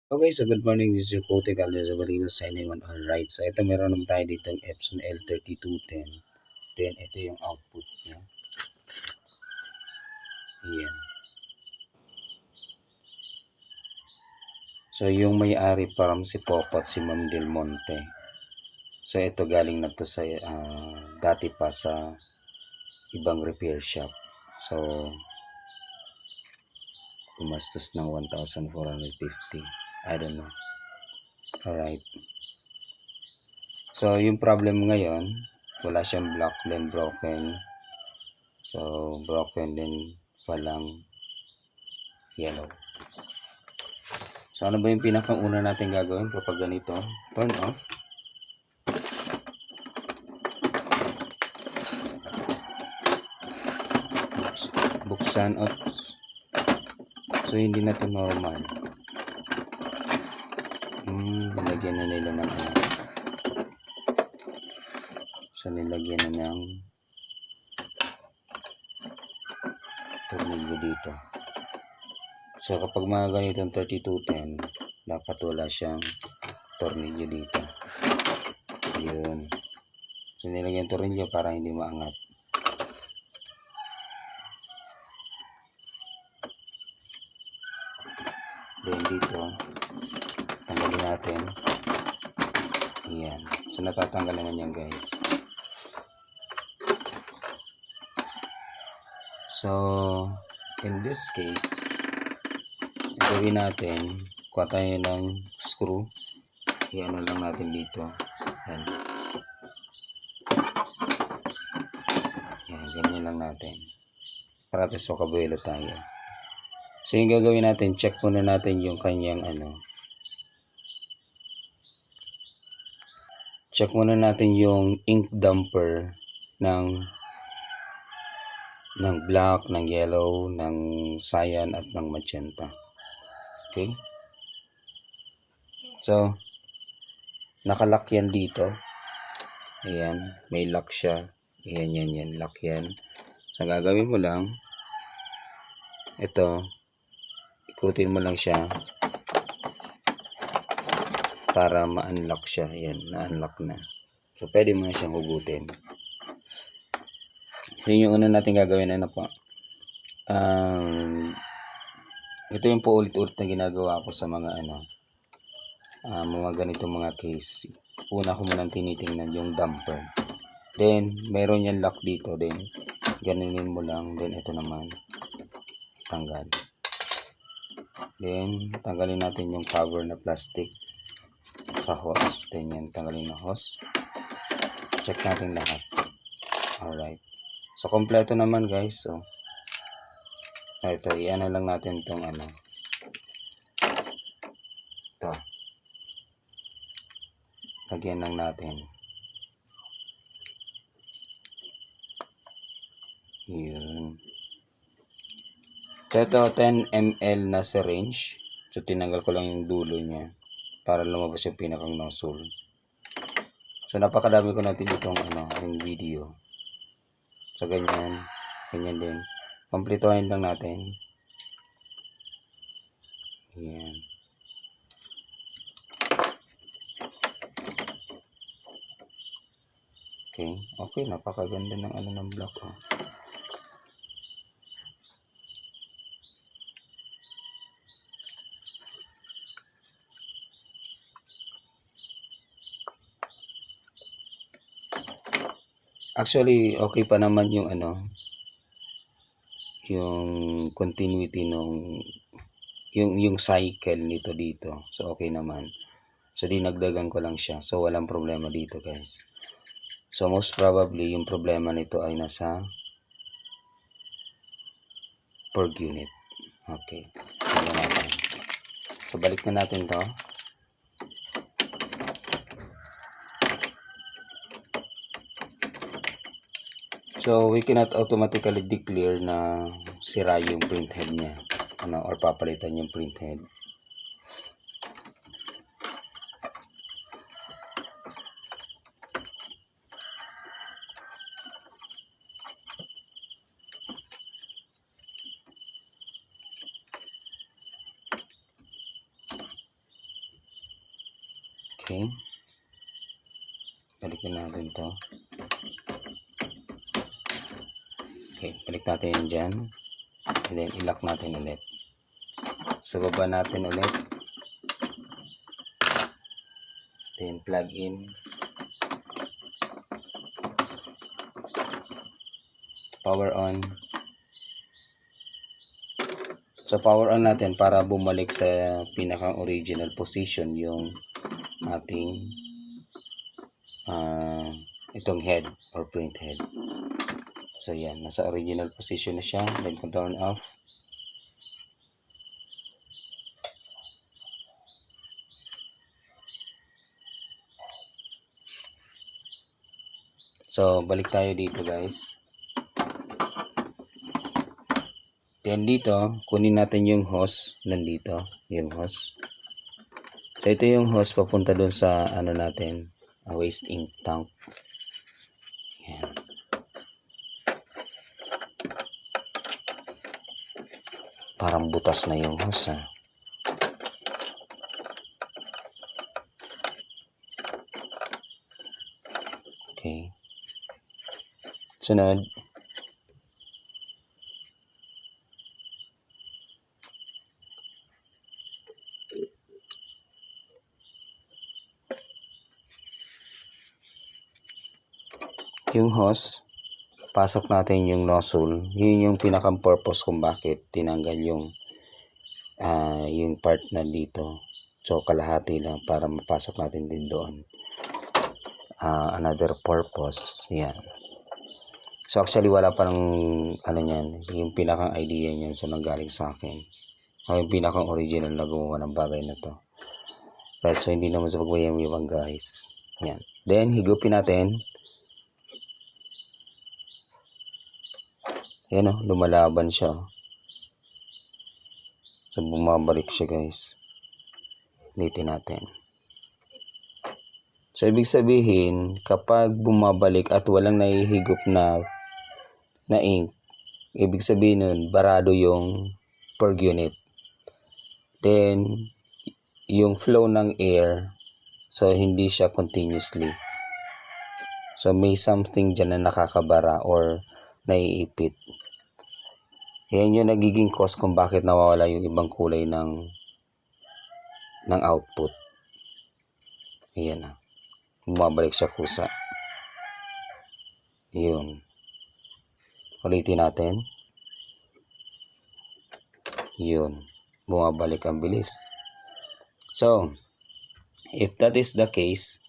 Okay, so good morning. This is your Kote Calderon Zabalino signing on. Alright, so ito meron naman tayo dito yung Epson L3210. Then ito yung output niya. Ayan. So yung may-ari parang si Popo at si Ma'am Del Monte. So ito galing na to sa dati pa sa ibang repair shop. So gumastos ng 1,450. I don't know. Alright. So yung problem ngayon, wala siyang block, then broken. So broken din walang yellow. So ano ba yung pinakauna natin gagawin kapag ganito? Turn off. Buksan. Oops. So hindi na to normal. Nilagyan na nila ng ano. So nilagyan na ng tornilyo dito. So kapag mga ganitong 3210, dapat wala siyang tornilyo dito. Yun. So nilagyan tornilyo para hindi maangat. Then dito, tanggalin natin. Ayan. So natatanggal naman yan guys. So in this case, gawin natin, kuha tayo ng screw. I-ano lang natin dito. Ayan. Ayan, ganyan lang natin. Para sa kabuelo tayo. So yung gagawin natin, check muna natin yung kanyang check muna natin yung ink damper ng black, ng yellow, ng cyan at ng magenta. Okay? So nakalock yan dito. Ayan, may lock siya. Ayan, yan, lock yan. So gagawin mo lang, ito, ikutin mo lang siya para ma-unlock siya. Ayan, na-unlock na. So pwede mo na siyang hugutin. So yun yung una natin gagawin. Ano po? Ito yung po ulit-ulit na ginagawa ko sa mga mga ganitong mga case. Una ko munang tinitingnan yung damper. Then, mayroon yan lock dito. Then, ganinin mo lang. Then, ito naman. Tanggal. Then, tanggalin natin yung cover na plastic sa hose. Then, yan. Tanggalin na hose. Check natin lahat. Alright. So, kompleto naman guys. So, ito. I-ano lang natin itong ito. Lagyan lang natin. Yun. So ito 10 ml na syringe. So tinanggal ko lang yung dulo niya para lumabas yung pinakang nozzle. So napakadami ko natin itong yung video. So ganyan din. Kompletuhin lang natin. Yan. Okay, napakaganda ng ng block. Actually, okay pa naman yung yung continuity nung yung cycle nito dito. So okay naman. So dinagdagan ko lang siya. So walang problema dito, guys. So most probably yung problema nito ay nasa per unit. Okay. So balik na natin 'to. So we cannot automatically declare na sira yung printhead niya, or papalitan yung printhead. Okay. Balikan natin to. Okay, balik natin yun dyan. And then, ilock natin ulit. So, baba natin ulit. Then, plug in. Power on. So, power on natin para bumalik sa pinakang original position yung ating itong head or print head. So, yan. Nasa original position na siya. Then, turn off. So, balik tayo dito, guys. Then, dito, kunin natin yung hose. Nandito, yung hose. So, ito yung hose papunta dun sa, ano natin, waste ink tank. Yan. Parang butas na yung hose, ha. Okay. Sunod. Yung hose, pasok natin yung nozzle. Yun yung pinakang purpose kung bakit tinanggal yung part na dito. So, kalahati lang para mapasok natin din doon. Another purpose. Yan. So, actually, wala pa ng ano yan. Yung pinakang idea niyan so nanggaling sa akin. O yung pinakang original na gumawa ng bagay na to. Right, so hindi naman sa pagbayang-yabang, guys. Yan. Then, higupin natin. Yan o, lumalaban siya. So, bumabalik siya, guys. Ulitin natin. So, ibig sabihin, kapag bumabalik at walang nahihigop na ink, ibig sabihin nun, barado yung per unit. Then, yung flow ng air, so, hindi siya continuously. So, may something dyan na nakakabara or naiipit. Yan yung nagiging cause kung bakit nawawala yung ibang kulay ng output. Ayan na. Bumabalik siya kusa. Yun. Ulitin natin. Yun. Bumabalik ang bilis. So, if that is the case,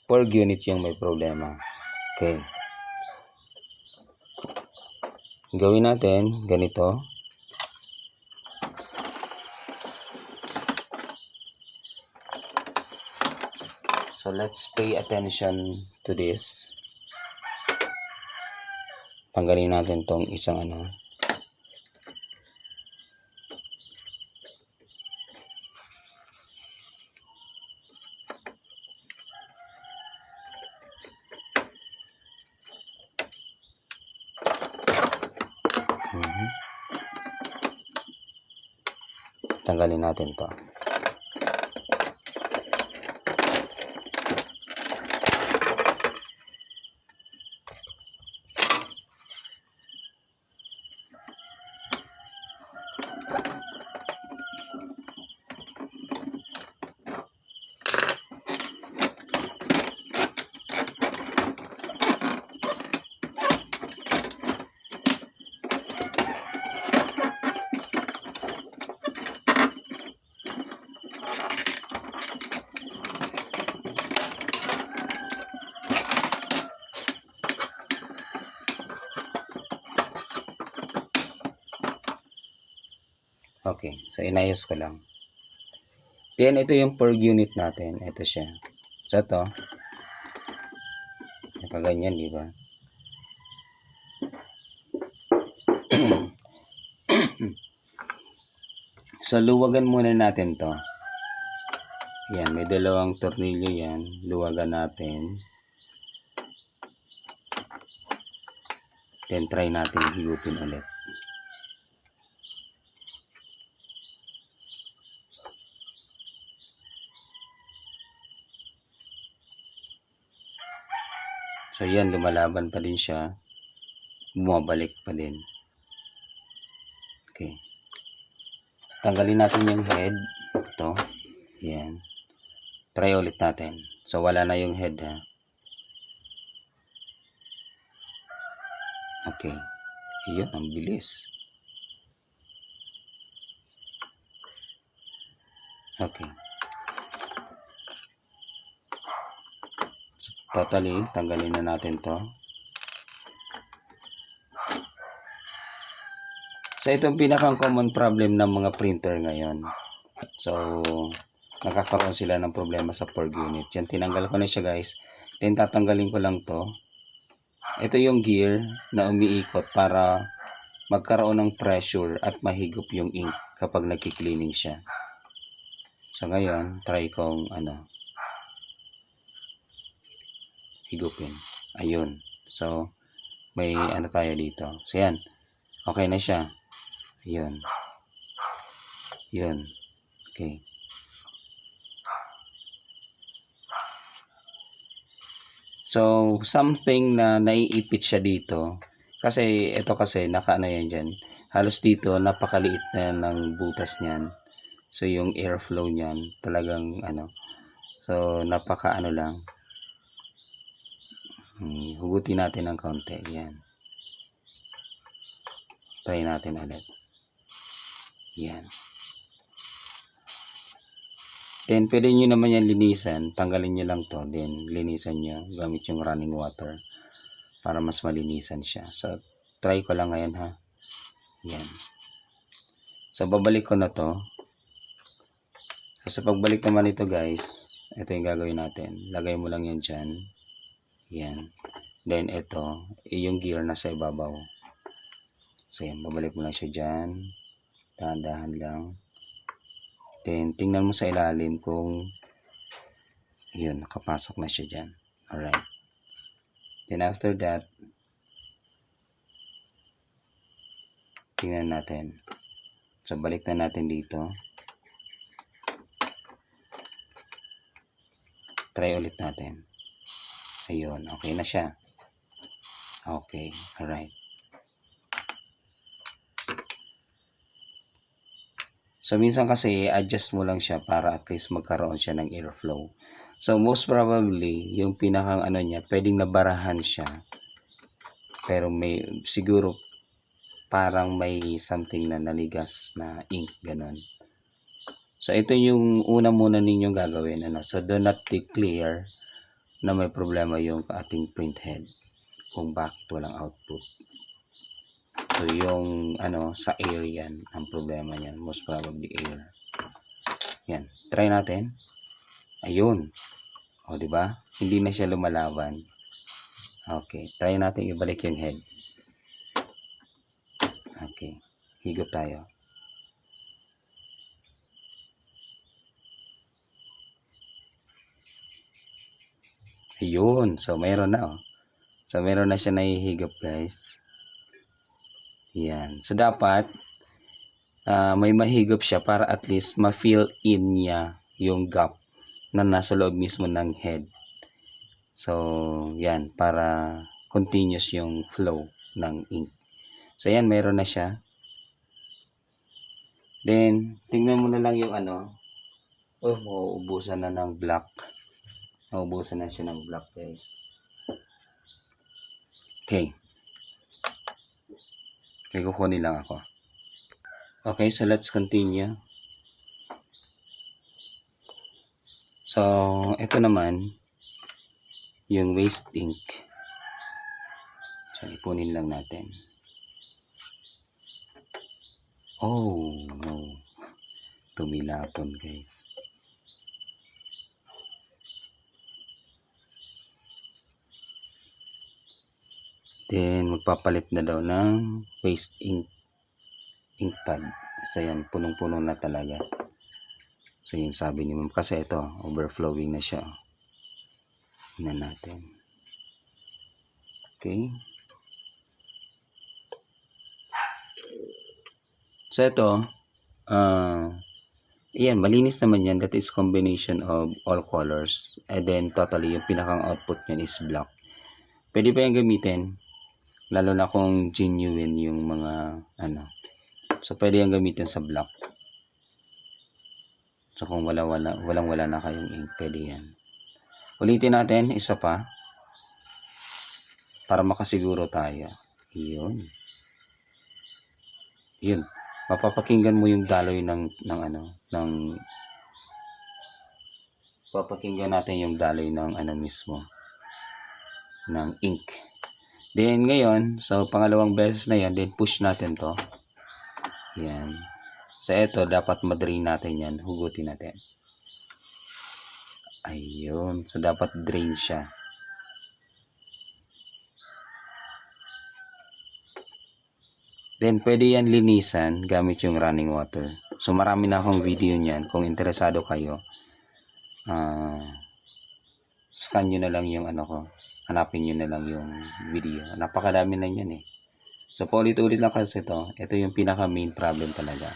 per unit yung may problema. Okay. Gawin natin ganito. So, let's pay attention to this. Tanggalin natin tong isang ano. Tanggalin natin to. Okay, so inayos ko lang. Then, ito yung per unit natin. Ito siya. So, ito. Nakaganyan, di ba? So, luwagan muna natin to. Yan, may dalawang tornilyo yan. Luwagan natin. Then, try natin higupin ulit. So yan, lumalaban pa din siya. Bumabalik pa din. Okay. Tanggalin natin yung head. Ito. Yan. Try ulit natin. So wala na yung head ha. Okay. Iyon, ang bilis. Okay. So, totally, tanggalin na natin to. So, ito ang pinaka-common problem ng mga printer ngayon. So, nakakaroon sila ng problema sa purge unit. Yan, tinanggal ko na siya guys. Then, tatanggalin ko lang to. Ito yung gear na umiikot para magkaroon ng pressure at mahigop yung ink kapag nagki-cleaning siya. So, ngayon, try kong higupin. Ayun. So, may tayo dito. So, yan. Okay na siya. Yun. Yun. Okay. So, something na naiipit siya dito. Kasi, ito kasi, nakaano yan dyan. Halos dito, napakaliit na ng butas niyan. So, yung airflow niyan, talagang, so, napakaano lang. Hugutin natin ng konti. Yan. Try natin ulit. Yan. Then, pwede nyo naman yan linisan. Tanggalin nyo lang to. Then, linisan nyo gamit yung running water para mas malinisan siya. So, try ko lang ngayon ha. Yan. So, babalik ko na to. So, sa pagbalik naman ito guys, ito yung gagawin natin. Lagay mo lang yan dyan. Yan. Then, ito, yung gear nasa ibabaw. So, yan. Babalik mo lang siya dyan. Dahan-dahan lang. Then, tingnan mo sa ilalim kung yun, nakapasok na siya dyan. Alright. Then, after that, tingnan natin. So, balik na natin dito. Try ulit natin. Ayun, okay na siya. Okay, alright. So, minsan kasi, adjust mo lang siya para at least magkaroon siya ng airflow. So, most probably, yung pinakang niya, pwedeng nabarahan siya. Pero may, siguro, parang may something na naligas na ink, ganun. So, ito yung una muna ninyong gagawin. So, do not declare na may problema yung ating print head. Kung bakit walang output. So, yung, sa air yan, ang problema niyan. Most probably air. Yan. Try natin. Ayun. O, diba? Hindi na siya lumalaban. Okay. Try natin ibalik yung head. Okay. Higop tayo. Ayun. So, mayroon na, oh. So, mayroon na siya nahihigop, guys. Yan. So, dapat may mahigop siya para at least ma-fill in niya yung gap na nasa loob mismo ng head. So, yan. Para continuous yung flow ng ink. So, yan. Mayroon na siya. Then, tingnan mo na lang yung mauubusan na ng black. Mauubusan na siya ng black, guys. Okay. Okay, kukunin lang ako. Okay, so let's continue. So, ito naman, yung waste ink. So, ipunin lang natin. Oh, no. Tumilapon, guys. Then, magpapalit na daw ng waste ink pad. So, yan, punong-puno na talaga. So, yung sabi ni ma'am. Kasi ito, overflowing na siya. Tingnan natin. Okay. So, ito, yan, malinis naman yan. That is combination of all colors. And then, totally, yung pinakang output niyan is black. Pwede pa yung gamitin, lalo na kung genuine yung mga ano. So pwede yung gamitin sa block. So kung walang wala na kayong ink, pwede yan. Ulitin natin, isa pa, para makasiguro tayo. Yun. Yun. Mapapakinggan mo yung daloy papakinggan natin yung daloy ng mismo, ng ink. Then ngayon, so pangalawang beses na yan, then push natin to. Yan. So ito, dapat ma-drain natin yan. Hugutin natin. Ayun. So dapat drain siya. Then pwede yan linisan gamit yung running water. So marami na akong video niyan. Kung interesado kayo, scan nyo na lang yung hanapin nyo na lang yung video. Napakadami na yan eh. So paulit-ulit lang kasi ito yung pinaka main problem talaga.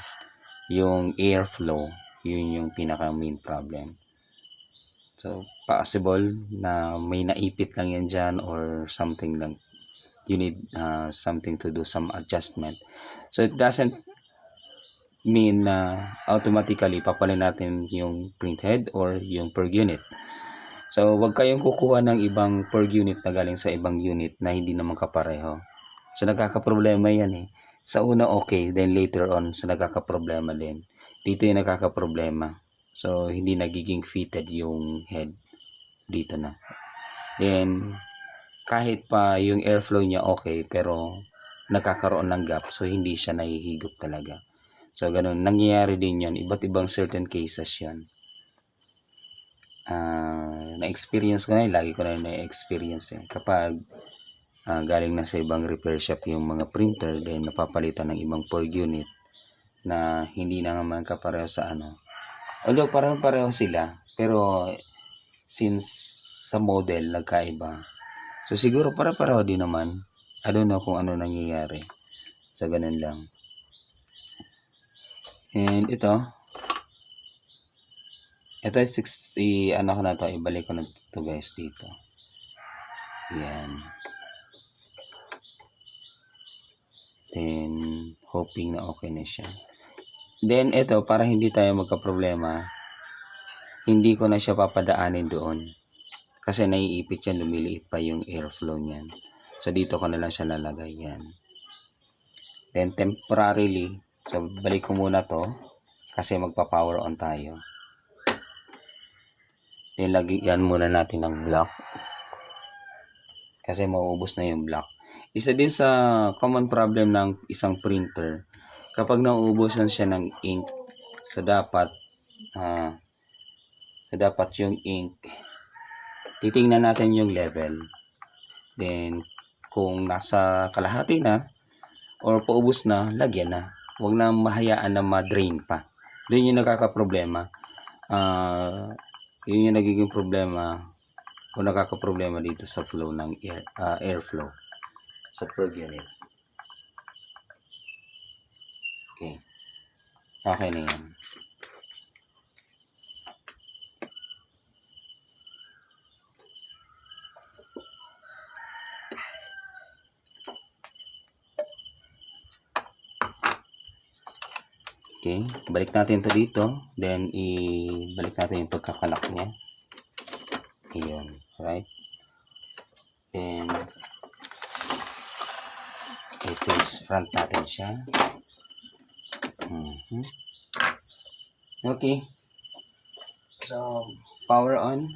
Yung airflow, yun yung pinaka main problem. So possible na may naipit lang yan dyan or something lang. You need something to do some adjustment. So it doesn't mean na automatically papalin natin yung printhead or yung per unit. So wag kayong kukuha ng ibang per unit na galing sa ibang unit na hindi naman kapareho. So nagkakaproblema yan eh. Sa una okay, then later on so nagkakaproblema din. Dito yung nagkakaproblema. So hindi nagiging fitted yung head dito na. Then kahit pa yung airflow niya okay, pero nagkakaroon ng gap, so hindi siya nahihigop talaga. So ganun, nangyayari din yun, iba't ibang certain cases yun. Na-experience ko na yun, lagi ko na yun na-experience yun. Kapag galing na sa ibang repair shop yung mga printer, then napapalitan ng ibang per unit na hindi na naman kapareho sa although parang pareho sila, pero since sa model nagkaiba, so siguro para-pareho din naman. I don't know kung ano nangyayari. So ganun lang. And ito is 60, ko na to, ibalik ko na to guys dito. Yan. Then hoping na okay na siya. Then ito, para hindi tayo magka-problema, hindi ko na siya papadaanin doon. Kasi naiipit yan, lumiliit pa yung airflow niyan. So dito ko na lang siya lalagay yan. Then temporarily, so balik ko muna to kasi magpa-power on tayo. Then lagyan muna natin ng block kasi mauubos na yung block. Isa din sa common problem ng isang printer, kapag nauubos na siya ng ink, so dapat yung ink, titingnan natin yung level. Then kung nasa kalahati na or paubos na, lagyan na. Huwag na mahayaan na ma-drain pa. Doon yung nakakaproblema. Yun yung nagiging problema o nakakaproblema dito sa flow ng airflow sa per unit. Okay. Okay na yan. Okay, balik natin to dito, then ibalik natin yung pagkakalak niya. Ayun, right? Then i-face front natin siya. Okay. So, power on.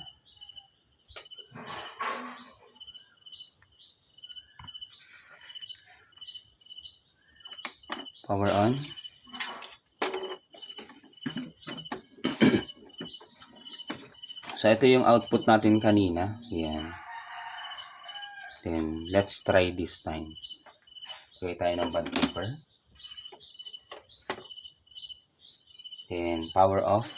Power on. So, ito yung output natin kanina. Yan. Then, let's try this time. Okay, tayo ng band paper. Then, power off.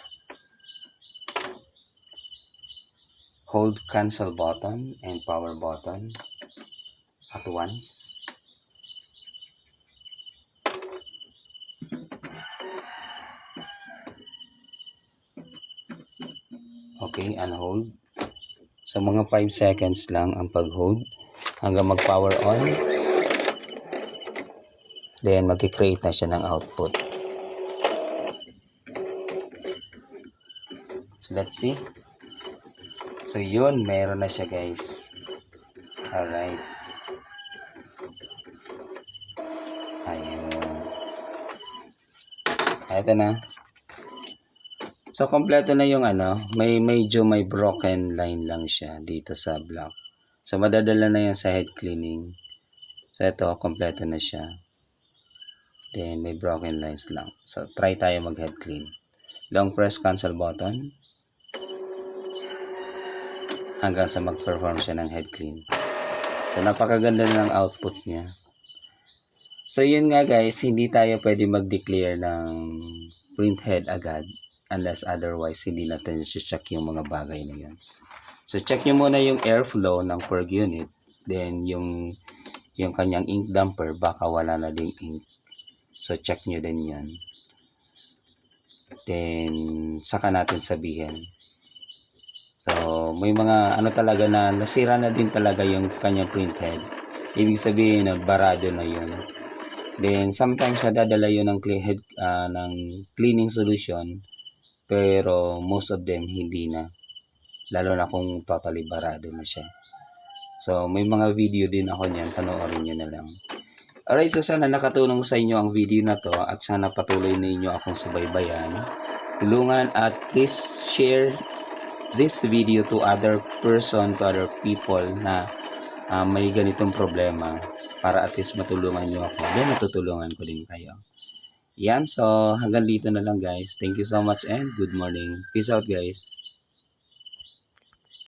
Hold cancel button and power button at once. Okay, unhold. So mga 5 seconds lang ang pag-hold. hanggang mag-power on. Then, mag-create na siya ng output. So, let's see. So, yun. Meron na siya, guys. Alright. Ayun. Ito na. So, kompleto na yung may broken line lang siya dito sa block. So, madadala na yan sa head cleaning. So, ito, kompleto na siya. Then, may broken lines lang. So, try tayo mag-head clean. Long press cancel button. Hanggang sa mag-perform siya ng head clean. So, napakaganda na ng output niya. So, yun nga guys, hindi tayo pwede mag-declare ng print head agad. Unless otherwise, hindi natin check yung mga bagay na yun. So, check nyo muna yung airflow ng per unit. Then, yung kanyang ink damper, baka wala na ding ink. So, check nyo din yan. Then, saka natin sabihin. So, may mga talaga na nasira na din talaga yung kanyang print head. Ibig sabihin na barado na yun. Then, sometimes dadala yun ng cleaning solution. Pero, most of them, hindi na. Lalo na kung totally barado na siya. So, may mga video din ako niyan. Panoorin nyo na lang. Alright, so sana nakatulong sa inyo ang video na to. At sana patuloy na inyo akong subaybayan. Tulungan at please share this video to other people na may ganitong problema. Para at least matulungan nyo ako. Then, matutulungan ko din kayo. Yan, so hanggang dito na lang guys. Thank you so much and good morning. Peace out guys.